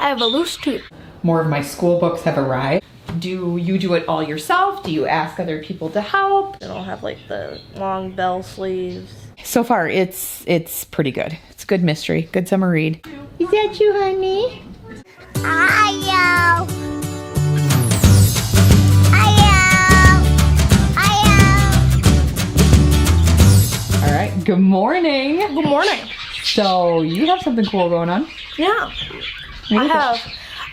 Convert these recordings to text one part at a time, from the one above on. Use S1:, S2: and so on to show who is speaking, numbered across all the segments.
S1: I have a loose tooth.
S2: More of my school books have arrived. Do you do it all yourself? Do you ask other people to help?
S1: They don't have like the long bell sleeves.
S2: So far, it's pretty good. It's a good mystery, good summer read. Is that you, honey?
S3: Ayo.
S2: All right, good morning.
S1: Good morning.
S2: So you have something cool going on?
S1: Yeah. I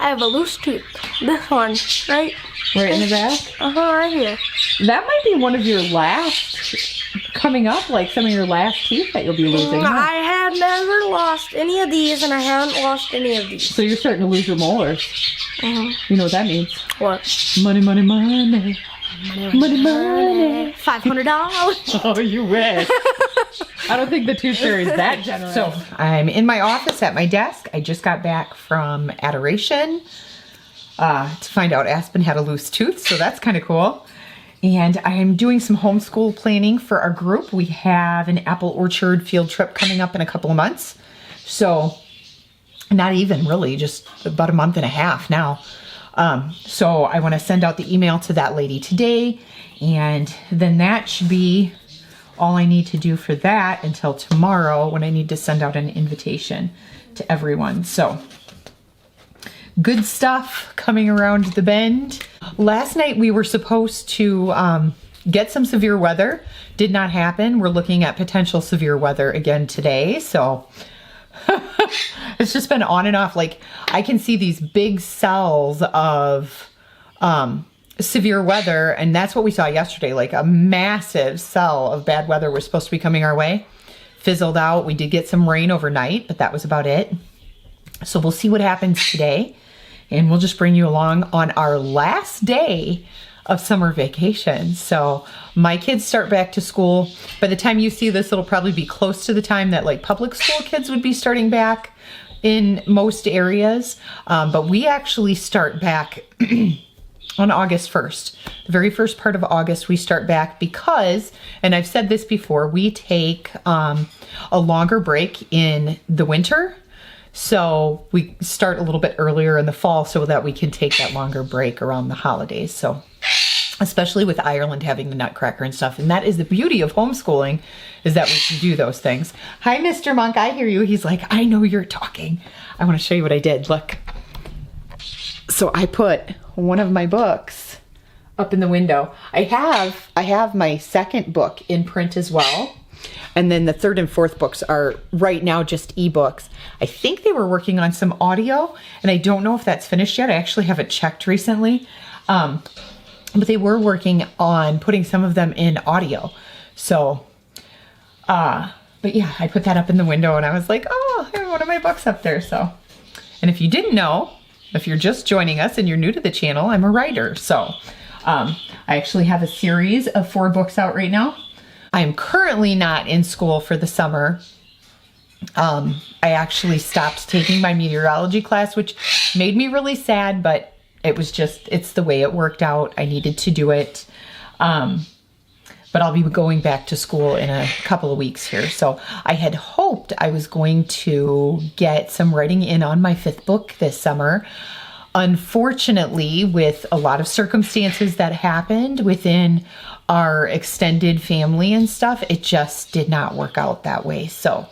S1: have a loose tooth. This one, right?
S2: Right in the back?
S1: Right here.
S2: That might be one of your last, coming up, like some of your last teeth that you'll be losing. Huh?
S1: I have never lost any of these, and I haven't lost any of these.
S2: So you're starting to lose your molars. You know what that means?
S1: What?
S2: Money, money, money. Money, money.
S1: $500.
S2: Oh, you wish. I don't think the tooth fairy is that generous. So I'm in my office at my desk. I just got back from adoration to find out Aspen had a loose tooth, so that's kind of cool. And I'm doing some homeschool planning for our group. We have an apple orchard field trip coming up in a couple of months. So not even really, just about a month and a half now. So I want to send out the email to that lady today, and then that should be all I need to do for that until tomorrow when I need to send out an invitation to everyone. So good stuff coming around the bend. Last night we were supposed to get some severe weather. Did not happen. We're looking at potential severe weather again today. So it's just been on and off. Like I can see these big cells of severe weather, and that's what we saw yesterday. Like a massive cell of bad weather was supposed to be coming our way. Fizzled out. We did get some rain overnight, but that was about it. So we'll see what happens today, and we'll just bring you along on our last day of summer vacation. So my kids start back to school. By the time you see this, it'll probably be close to the time that like public school kids would be starting back in most areas. But we actually start back on August 1st. The very first part of August we start back because, and I've said this before, we take a longer break in the winter. So we start a little bit earlier in the fall so that we can take that longer break around the holidays. So especially with Ireland having the Nutcracker and stuff. And that is the beauty of homeschooling, is that we can do those things. Hi, Mr. Monk, I hear you. He's like, I know you're talking. I want to show you what I did. Look. So I put one of my books up in the window. I have my second book in print as well. And then the third and fourth books are right now just ebooks. I think they were working on some audio, and I don't know if that's finished yet. I actually haven't checked recently. But they were working on putting some of them in audio. So, but yeah, I put that up in the window and I was like, oh, I have one of my books up there. So, and if you didn't know, if you're just joining us and you're new to the channel, I'm a writer. So, I actually have a series of 4 books out right now. I am currently not in school for the summer. I actually stopped taking my meteorology class, which made me really sad, but it was just, it's the way it worked out. I needed to do it. But I'll be going back to school in a couple of weeks here. So I had hoped I was going to get some writing in on my 5th book this summer. Unfortunately, with a lot of circumstances that happened within our extended family and stuff, it just did not work out that way. So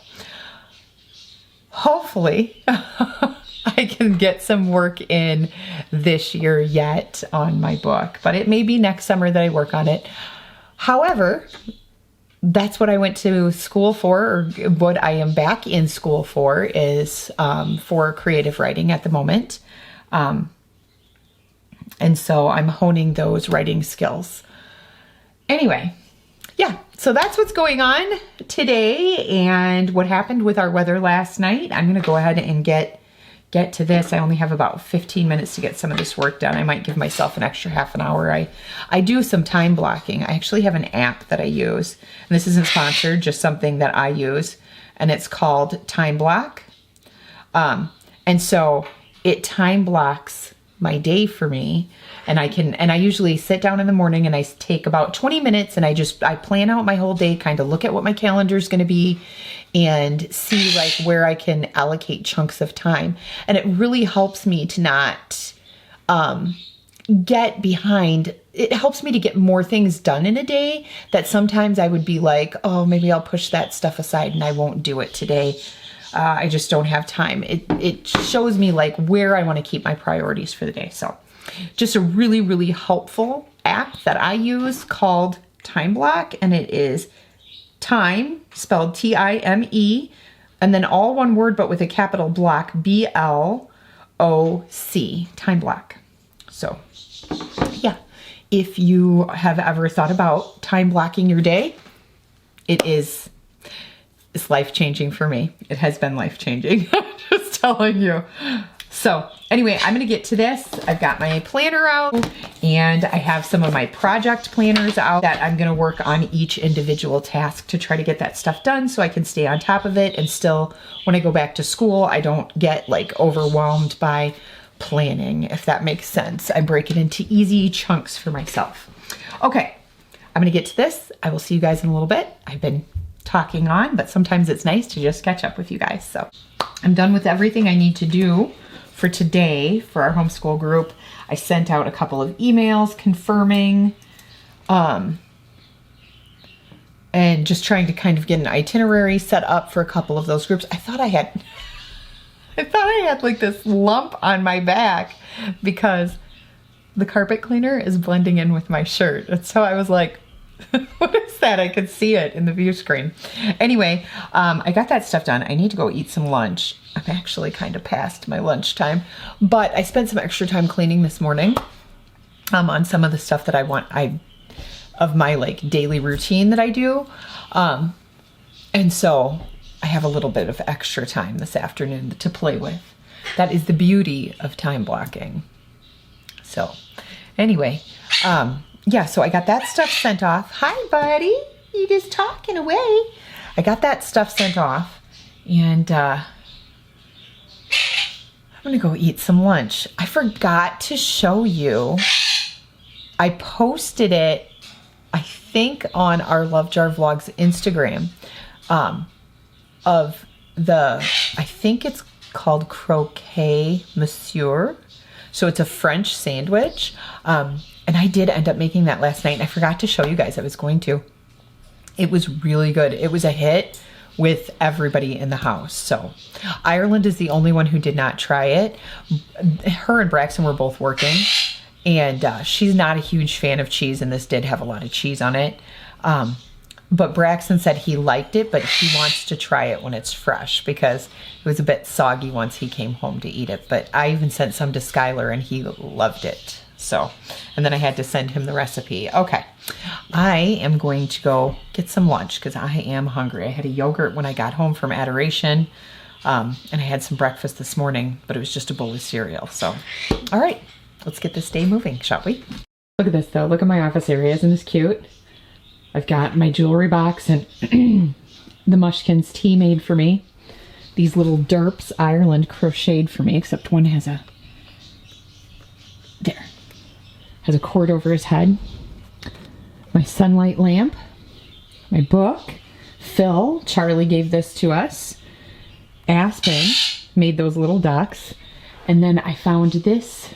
S2: hopefully I can get some work in this year yet on my book, but it may be next summer that I work on it. However, that's what I went to school for, or what I am back in school for, is for creative writing at the moment. And so I'm honing those writing skills. Anyway, yeah, so that's what's going on today and what happened with our weather last night. I'm going to go ahead and get to this. I only have about 15 minutes to get some of this work done. I might give myself an extra half an hour. I do some time blocking. I actually have an app that I use, and this isn't sponsored, just something that I use, and it's called Time Block. And so it time blocks my day for me. And I usually sit down in the morning and I take about 20 minutes and I plan out my whole day, kind of look at what my calendar is going to be and see like where I can allocate chunks of time. And it really helps me to not get behind. It helps me to get more things done in a day that sometimes I would be like, oh, maybe I'll push that stuff aside and I won't do it today. I just don't have time. It shows me like where I want to keep my priorities for the day. So just a really, really helpful app that I use called Time Block, and it is time, spelled T-I-M-E, and then all one word, but with a capital block, B-L-O-C, Time Block. So yeah, if you have ever thought about time blocking your day, it's life-changing for me. It has been life-changing, just telling you. So anyway, I'm gonna get to this. I've got my planner out and I have some of my project planners out that I'm gonna work on each individual task to try to get that stuff done so I can stay on top of it, and still, when I go back to school, I don't get like overwhelmed by planning, if that makes sense. I break it into easy chunks for myself. Okay, I'm gonna get to this. I will see you guys in a little bit. I've been talking on, but sometimes it's nice to just catch up with you guys. So I'm done with everything I need to do for today for our homeschool group. I sent out a couple of emails confirming, and just trying to kind of get an itinerary set up for a couple of those groups. I thought I had like this lump on my back because the carpet cleaner is blending in with my shirt. And so I was like, what is that? I could see it in the view screen. Anyway, I got that stuff done. I need to go eat some lunch. I'm actually kind of past my lunchtime, but I spent some extra time cleaning this morning on some of the stuff that of my like daily routine that I do. And so I have a little bit of extra time this afternoon to play with. That is the beauty of time blocking. So anyway, yeah, so I got that stuff sent off. Hi, buddy. You just talking away. I got that stuff sent off, and I'm gonna go eat some lunch. I forgot to show you. I posted it, I think, on our Love Jar Vlogs Instagram, of the, I think it's called Croquet Monsieur. So it's a French sandwich. And I did end up making that last night, and I forgot to show you guys. I was going to. It was really good. It was a hit with everybody in the house. So Ireland is the only one who did not try it. Her and Braxen were both working, and she's not a huge fan of cheese, and this did have a lot of cheese on it. But Braxen said he liked it, but he wants to try it when it's fresh because it was a bit soggy once he came home to eat it. But I even sent some to Skylur, and he loved it. So, and then I had to send him the recipe. Okay, I am going to go get some lunch because I am hungry. I had a yogurt when I got home from adoration, and I had some breakfast this morning, but it was just a bowl of cereal. So, all right, let's get this day moving, shall we? Look at this though. Look at my office area. Isn't this cute? I've got my jewelry box and the Mushkins tea made for me. These little derps Ireland crocheted for me, except one has a cord over his head. My sunlight lamp, my book. Phil, Charlie gave this to us. Aspen made those little ducks. And then I found this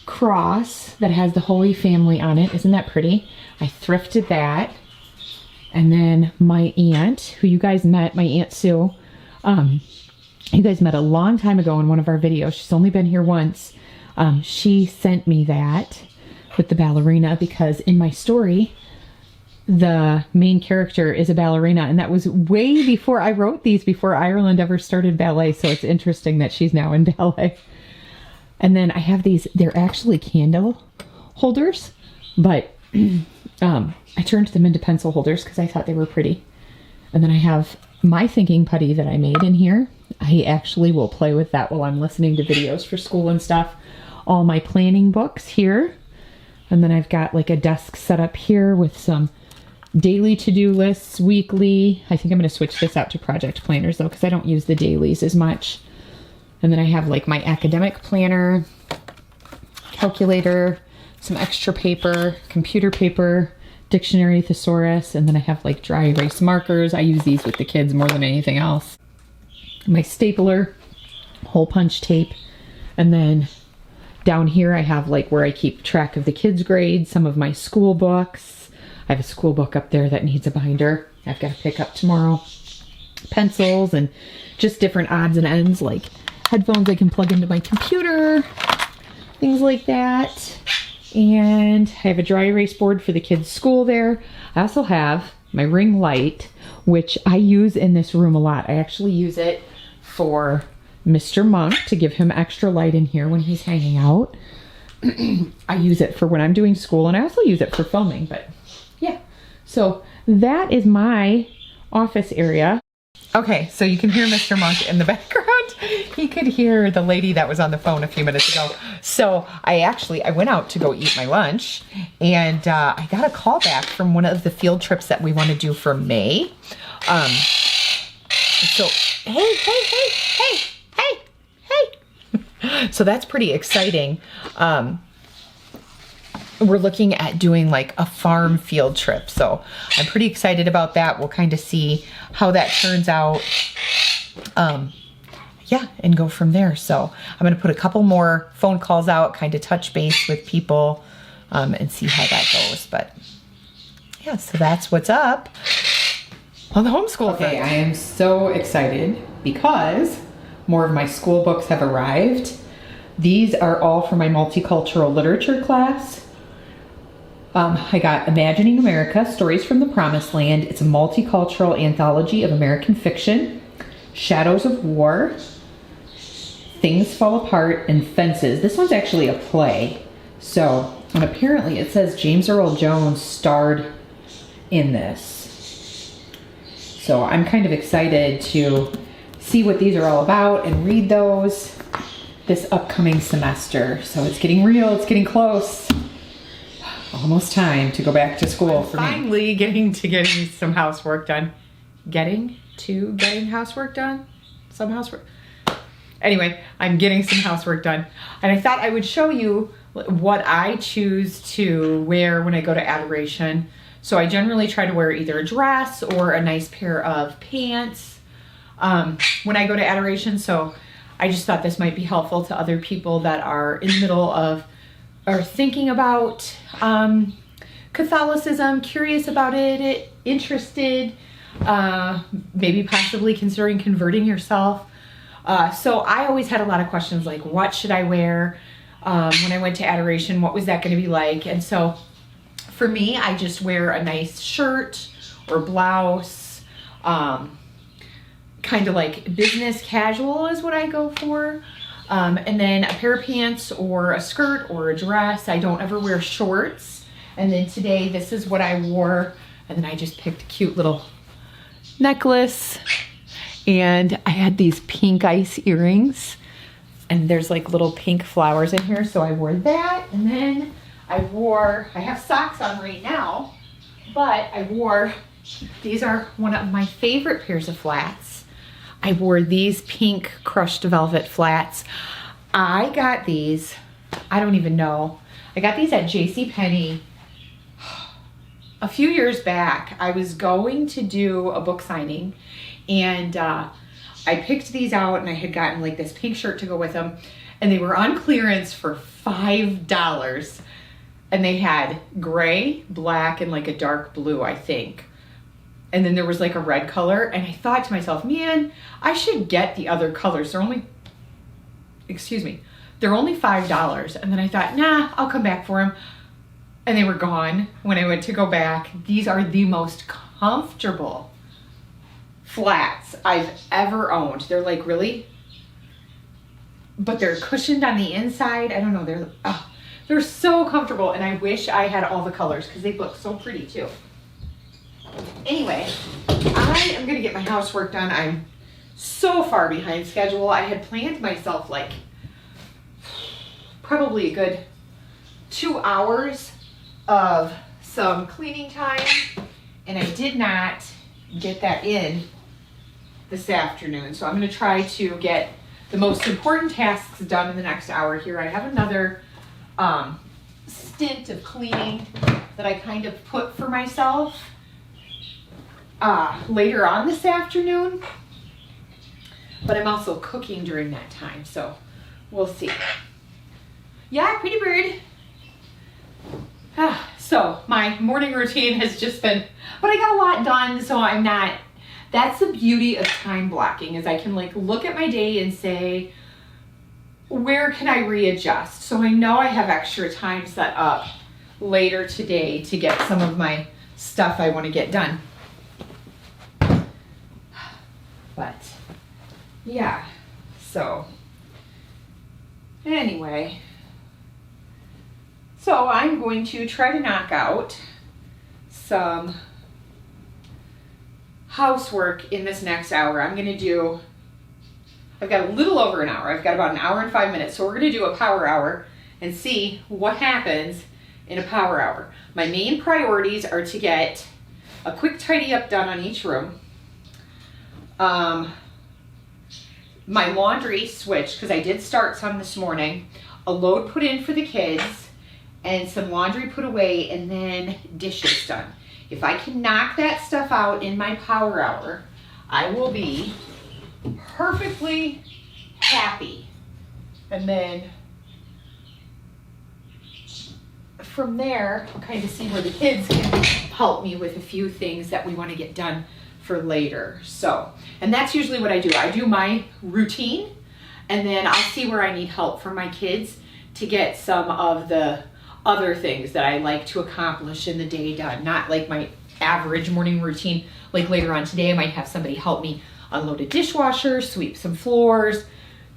S2: cross that has the Holy Family on it. Isn't that pretty? I thrifted that. And then my aunt, who you guys met, my Aunt Sue, you guys met a long time ago in one of our videos. She's only been here once. She sent me that with the ballerina because in my story, the main character is a ballerina, and that was way before I wrote these, before Ireland ever started ballet. So it's interesting that she's now in ballet. And then I have these, they're actually candle holders, but I turned them into pencil holders because I thought they were pretty. And then I have my thinking putty that I made in here. I actually will play with that while I'm listening to videos for school and stuff. All my planning books here. And then I've got like a desk set up here with some daily to-do lists, weekly. I think I'm going to switch this out to project planners though, because I don't use the dailies as much. And then I have like my academic planner. calculator, some extra paper, computer paper, dictionary thesaurus, and then I have like dry erase markers. I use these with the kids more than anything else. My stapler, hole punch tape, and then down here I have like where I keep track of the kids' grades, some of my school books. I have a school book up there that needs a binder I've got to pick up tomorrow. Pencils and just different odds and ends like headphones I can plug into my computer, things like that. And I have a dry erase board for the kids' school there. I also have my ring light, which I use in this room a lot. I actually use it for Mr. Monk to give him extra light in here when he's hanging out. I use it for when I'm doing school, and I also use it for filming, but yeah. So that is my office area. Okay, so you can hear Mr. Monk in the background. He could hear the lady that was on the phone a few minutes ago. So I went out to go eat my lunch, and I got a call back from one of the field trips that we want to do for May. So, hey. So that's pretty exciting. We're looking at doing like a farm field trip. So I'm pretty excited about that. We'll kind of see how that turns out. Yeah, and go from there. So I'm going to put a couple more phone calls out, kind of touch base with people, and see how that goes. But yeah, so that's what's up on the homeschool thing. I am so excited because more of my school books have arrived. These are all for my multicultural literature class. I got Imagining America, Stories from the Promised Land. It's a multicultural anthology of American fiction. Shadows of War, Things Fall Apart, and Fences. This one's actually a play. So, and apparently it says James Earl Jones starred in this. So I'm kind of excited to see what these are all about and read those this upcoming semester. So it's getting real, it's getting close. Almost time to go back to school for me. Finally getting some housework done. Getting housework done? Some housework. Anyway, I'm getting some housework done. And I thought I would show you what I choose to wear when I go to Adoration. So I generally try to wear either a dress or a nice pair of pants when I go to Adoration. So I just thought this might be helpful to other people that are in the middle of or thinking about Catholicism, curious about it, interested, maybe possibly considering converting yourself. So I always had a lot of questions like, what should I wear when I went to Adoration? What was that going to be like? And so for me, I just wear a nice shirt or blouse, kind of like business casual is what I go for. And then a pair of pants or a skirt or a dress. I don't ever wear shorts. And then today, this is what I wore. And then I just picked a cute little necklace. And I had these pink ice earrings. And there's like little pink flowers in here. So I wore that. And then I have socks on right now. But I wore, these are one of my favorite pairs of flats. I wore these pink crushed velvet flats. I got these, I don't even know. I got these at JCPenney a few years back. I was going to do a book signing and I picked these out and I had gotten like this pink shirt to go with them and they were on clearance for $5. And they had gray, black, and like a dark blue, I think. And then there was like a red color. And I thought to myself, man, I should get the other colors. They're only $5. And then I thought, nah, I'll come back for them. And they were gone when I went to go back. These are the most comfortable flats I've ever owned. They're like really, but they're cushioned on the inside. I don't know, they're so comfortable. And I wish I had all the colors because they look so pretty too. Anyway, I am going to get my housework done. I'm so far behind schedule. I had planned myself like probably a good 2 hours of some cleaning time, and I did not get that in this afternoon. So I'm going to try to get the most important tasks done in the next hour here. I have another stint of cleaning that I kind of put for myself later on this afternoon. But I'm also cooking during that time, so we'll see. Yeah, pretty bird. So my morning routine has just been, but I got a lot done, so I'm not, that's the beauty of time blocking, is I can like look at my day and say, where can I readjust? So I know I have extra time set up later today to get some of my stuff I want to get done. But yeah, so anyway, so I'm going to try to knock out some housework in this next hour. I'm going to do, I've got a little over an hour. I've got about an hour and 5 minutes. So we're going to do a power hour and see what happens in a power hour. My main priorities are to get a quick tidy up done on each room. My laundry switch, because I did start some this morning, a load put in for the kids, and some laundry put away, and then dishes done. If I can knock that stuff out in my power hour, I will be perfectly happy. And then from there, I'll kind of see where the kids can help me with a few things that we want to get done for later. So, and that's usually what I do. I do my routine, and then I'll see where I need help from my kids to get some of the other things that I like to accomplish in the day done. Not like my average morning routine. Like later on today, I might have somebody help me unload a dishwasher, sweep some floors,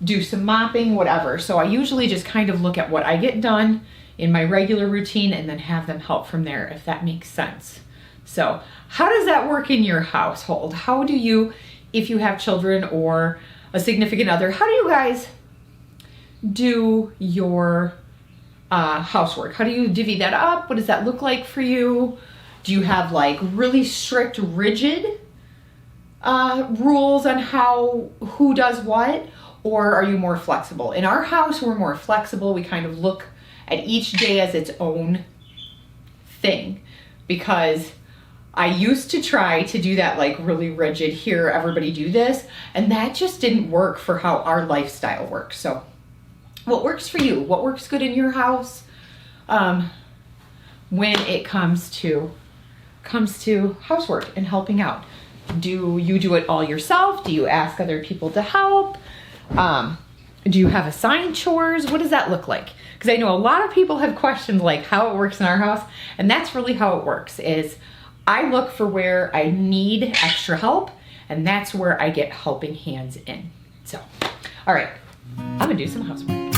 S2: do some mopping, whatever. So I usually just kind of look at what I get done in my regular routine and then have them help from there, if that makes sense. So how does that work in your household? How do you, if you have children or a significant other, how do you guys do your housework? How do you divvy that up? What does that look like for you? Do you have like really strict, rigid rules on who does what? Or are you more flexible? In our house, we're more flexible. We kind of look at each day as its own thing, because I used to try to do that like really rigid, here, everybody do this, and that just didn't work for how our lifestyle works. So what works for you? What works good in your house when it comes to housework and helping out? Do you do it all yourself? Do you ask other people to help? Do you have assigned chores? What does that look like? Because I know a lot of people have questions like how it works in our house, and that's really how it works, is I look for where I need extra help, and that's where I get helping hands in. So, all right, I'm gonna do some housework.
S4: 1,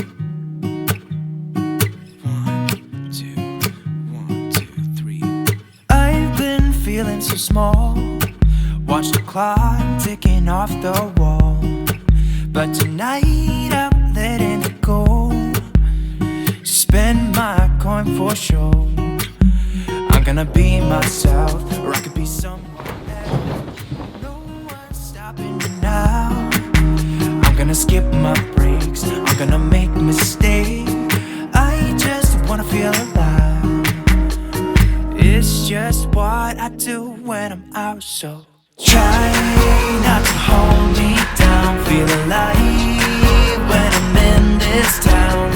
S4: 2, 3. I've been feeling so small. Watch the clock ticking off the wall. But tonight I'm letting it go. Spend my coin for sure. I'm gonna be myself, or I could be someone else. No one's stopping me now. I'm gonna skip my breaks. I'm gonna make mistakes. I just wanna feel alive. It's just what I do when I'm out, so try not to hold me down. Feel alive when I'm in this town.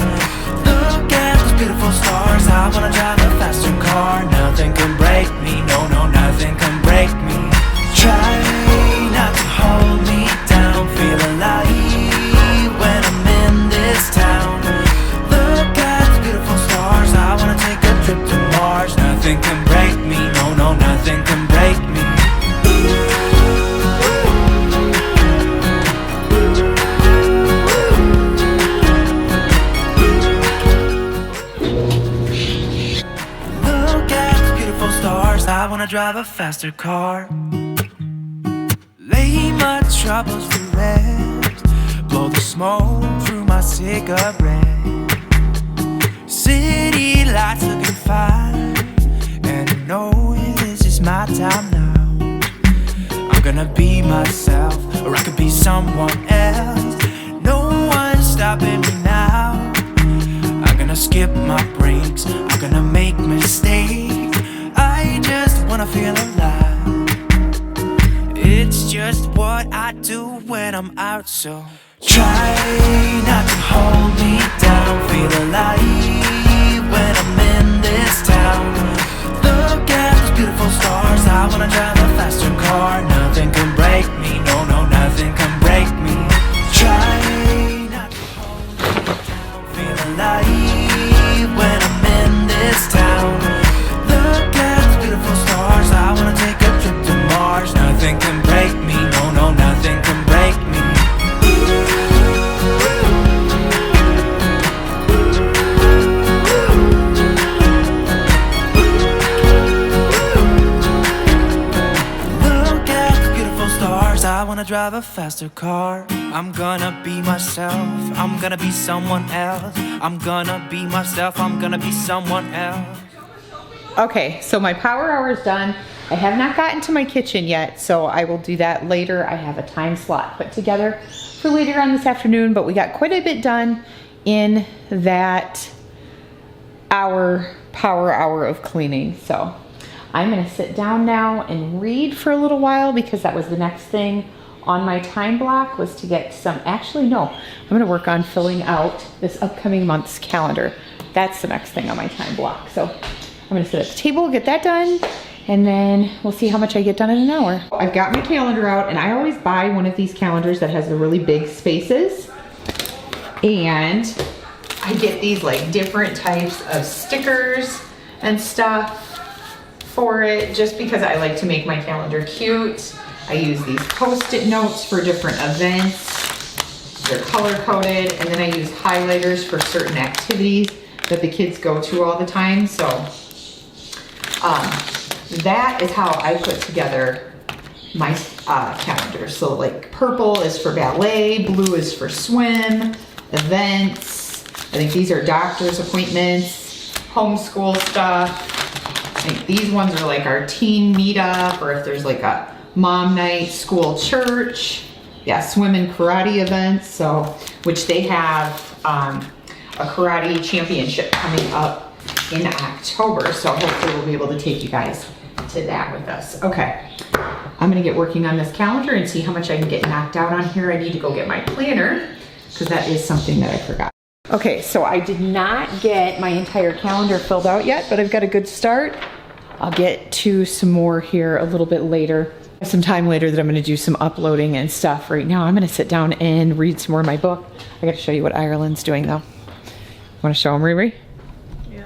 S4: Look at those beautiful stars. I wanna drive a faster car. Nothing can break me, no, no, nothing can break me. Try not to hold me down. Feel alive when I'm in this town. Look at those beautiful stars. I wanna take a trip to Mars. Nothing can break me, no, no, nothing can break me. I wanna drive a faster car. Lay my troubles to rest. Blow the smoke through my cigarette. City lights looking fine, and I know this is my time now. I'm gonna be myself, or I could be someone else. No one's stopping me now. I'm gonna skip skip my breaks. I'm gonna make mistakes. I just wanna feel alive. It's just what I do when I'm out, so try not to hold me down. Feel alive when I'm in this town. Look at those beautiful stars. I wanna drive a faster car. Nothing can break me, no, no, nothing can break me. Try not to hold me down. Feel alive when I'm in this town. Look at those beautiful stars. I wanna take a trip to Mars. Nothing can break me, no, no, nothing can break me. I wanna drive a faster car. I'm gonna be myself. I'm gonna be someone else. I'm gonna be myself. I'm gonna be someone else.
S2: Okay, so my power hour is done. I have not gotten to my kitchen yet, so I will do that later. I have a time slot put together for later on this afternoon, but we got quite a bit done in that power hour of cleaning. So I'm gonna sit down now and read for a little while because that was the next thing on my time block, was to get some, actually no, I'm gonna work on filling out this upcoming month's calendar. That's the next thing on my time block. So I'm gonna sit at the table, get that done, and then we'll see how much I get done in an hour. I've got my calendar out, and I always buy one of these calendars that has the really big spaces. And I get these like different types of stickers and stuff for it, just because I like to make my calendar cute. I use these post-it notes for different events. They're color-coded, and then I use highlighters for certain activities that the kids go to all the time. So that is how I put together my calendar. So like purple is for ballet, blue is for swim, events. I think these are doctor's appointments, homeschool stuff. I think these ones are like our teen meetup, or if there's like a mom night, school, church. Yeah, swim and karate events. So, which they have a karate championship coming up in October. So hopefully we'll be able to take you guys to that with us. Okay, I'm gonna get working on this calendar and see how much I can get knocked out on here. I need to go get my planner because that is something that I forgot. Okay, so I did not get my entire calendar filled out yet, but I've got a good start. I'll get to some more here a little bit later. I have some time later that I'm gonna do some uploading and stuff. Right now, I'm gonna sit down and read some more of my book. I gotta show you what Ireland's doing though. Wanna show them, Riri?
S1: Yeah.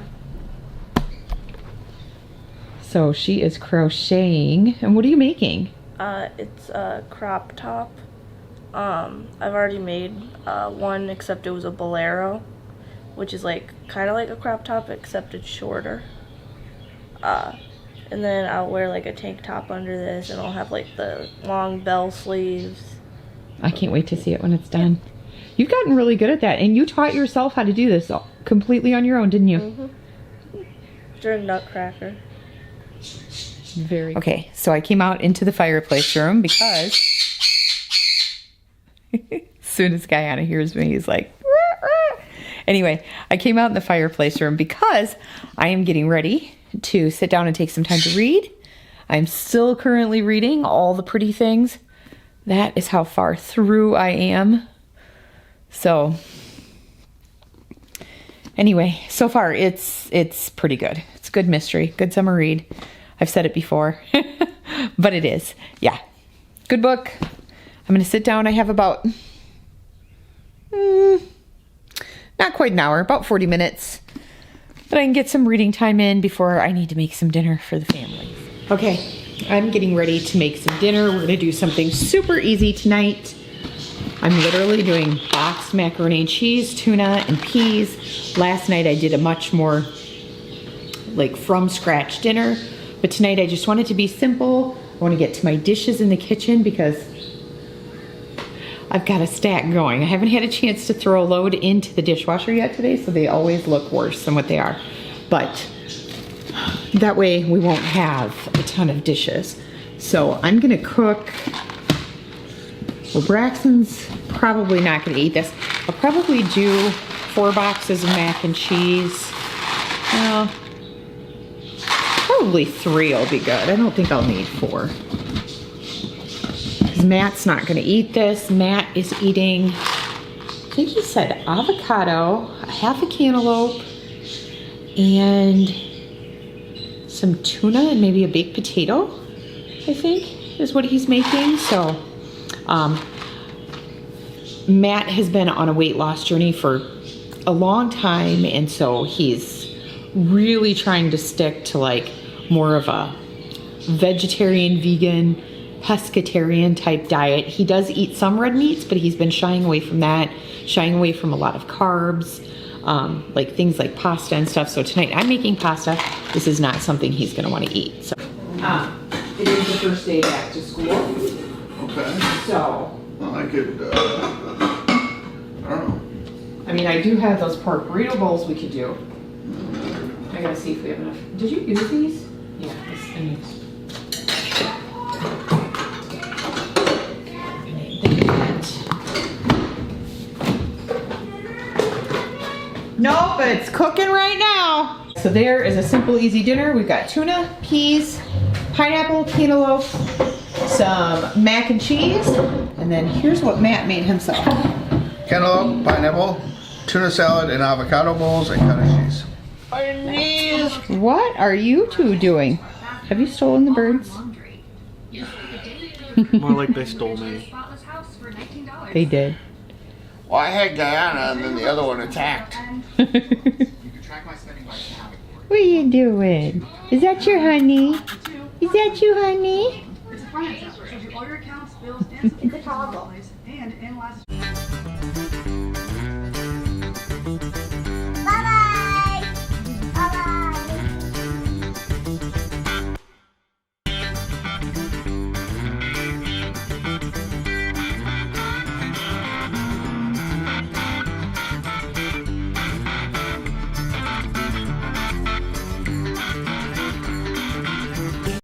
S2: So she is crocheting. And what are you making?
S1: It's a crop top. I've already made one, except it was a bolero, which is like kind of like a crop top except it's shorter. And then I'll wear like a tank top under this, and I'll have like the long bell sleeves.
S2: I can't wait to see it when it's done. You've gotten really good at that, and you taught yourself how to do this completely on your own, didn't you?
S1: Mm-hmm. During Nutcracker.
S2: Very cool. Okay, so I came out into the fireplace room because as soon as Guyana hears me, he's like, rah, rah. Anyway, I came out in the fireplace room because I am getting ready to sit down and take some time to read. I'm still currently reading All the Pretty Things. That is how far through I am. So anyway, so far it's pretty good. It's a good mystery, good summer read. I've said it before, but it is. Yeah, good book. I'm gonna sit down. I have about not quite an hour, about 40 minutes. But I can get some reading time in before I need to make some dinner for the family. Okay, I'm getting ready to make some dinner. We're gonna do something super easy tonight. I'm literally doing boxed macaroni and cheese, tuna, and peas. Last night I did a much more like from scratch dinner, but tonight I just want it to be simple. I wanna get to my dishes in the kitchen because I've got a stack going. I haven't had a chance to throw a load into the dishwasher yet today, so they always look worse than what they are. But that way we won't have a ton of dishes. So I'm gonna cook, well, Braxen's probably not gonna eat this. I'll probably do 4 boxes of mac and cheese. Well, probably 3 will be good. I don't think I'll need 4. Matt's not gonna eat this. Matt is eating, I think he said avocado, a half a cantaloupe, and some tuna and maybe a baked potato, I think is what he's making. So Matt has been on a weight loss journey for a long time, and so he's really trying to stick to like more of a vegetarian, vegan, pescatarian type diet. He does eat some red meats, but he's been shying away from that, shying away from a lot of carbs, like things like pasta and stuff. So tonight I'm making pasta. This is not something he's gonna want to eat. So it is the first day back to school.
S5: Okay.
S2: So
S5: Well, I could, I don't know.
S2: I mean, I do have those pork burrito bowls we could do. I gotta see if we have enough. Did you use these? Yeah, I need. No, but it's cooking right now. So there is a simple, easy dinner. We've got tuna, peas, pineapple, cantaloupe, some mac and cheese, and then here's what Matt made himself.
S5: Cantaloupe, pineapple, tuna salad, and avocado bowls, and cottage cheese.
S2: What are you two doing? Have you stolen the birds?
S6: More like they stole me.
S2: They did.
S5: Well, I had Guyana, and then the other one attacked.
S2: What are you doing? Is that your honey? Is that you, honey?
S1: It's a toggle.